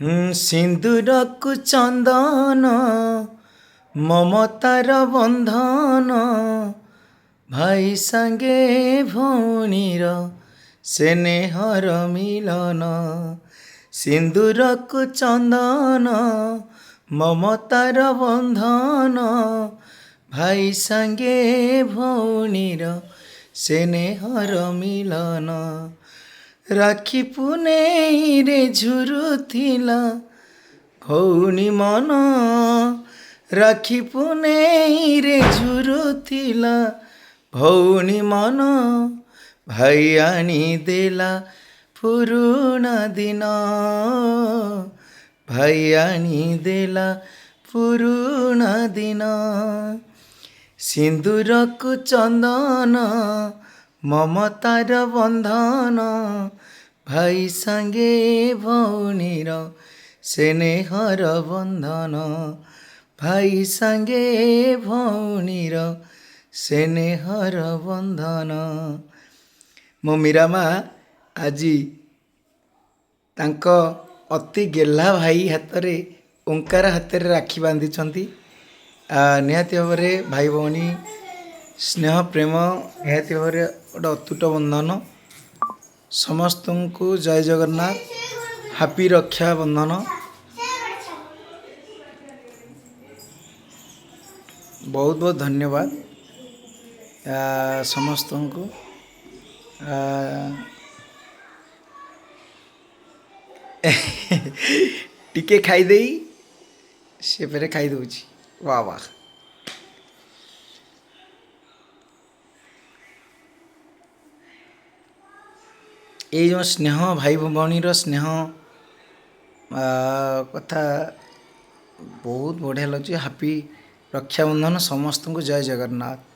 ସିନ୍ଦୁରକୁ ଚନ୍ଦନ ମମତାର ବନ୍ଧନ ଭାଇ ସାଙ୍ଗେ ଭଉଣୀର ସ୍ନେହର ମିଲନ। ସିନ୍ଦୁରକୁ ଚନ୍ଦନ ମମତାର ବନ୍ଧନ ଭାଇ ସାଙ୍ଗେ ଭଉଣୀର ସ୍ନେହର ମିଲନ। ରାକ୍ଷୀ ପୁନେଇରେ ଝୁରୁଥିଲା ଭଉଣୀ ମନ। ରାକ୍ଷୀ ପୁନେଇରେ ଝୁରୁଥିଲା ଭଉଣୀ ମନ। ଭାଇ ଆଣିଦେଲା ପୁରୁଣା ଦିନ। ଭାଇ ଆଣିଦେଲା ପୁରୁଣା ଦିନ। ସିନ୍ଦୁରକୁ ଚନ୍ଦନ ମମତାର ବନ୍ଧନ ଭାଇ ସାଙ୍ଗେ ଭଉଣୀର ସ୍ନେହର ବନ୍ଧନ। ଭାଇ ସାଙ୍ଗେ ଭଉଣୀର ସ୍ନେହର ବନ୍ଧନ। ମୋ ମୀରା ମା ଆଜି ତାଙ୍କ ଅତି ଗେହ୍ଲା ଭାଇ ହାତରେ ଓଙ୍କାର ହାତରେ ରାକ୍ଷୀ ବାନ୍ଧିଛନ୍ତି। ନିହାତି ଭାବରେ ଭାଇ ଭଉଣୀ ସ୍ନେହ ପ୍ରେମ ନିହାତି ଭାବରେ ଗୋଟେ ଅତୁଟ ବନ୍ଧନ। ସମସ୍ତଙ୍କୁ ଜୟ ଜଗନ୍ନାଥ, ହାପି ରକ୍ଷାବନ୍ଧନ। ବହୁତ ବହୁତ ଧନ୍ୟବାଦ ସମସ୍ତଙ୍କୁ। ଟିକେ ଖାଇଦେଇ ସେ ଫେରେ ଖାଇଦେଉଛି। ବା ବା। ଏଇ ଯେଉଁ ସ୍ନେହ ଭାଇ ଭଉଣୀର ସ୍ନେହ କଥା ବହୁତ ବଢ଼ିଆ ଲାଗୁଛି। ହାପି ରକ୍ଷାବନ୍ଧନ। ସମସ୍ତଙ୍କୁ ଜୟ ଜଗନ୍ନାଥ।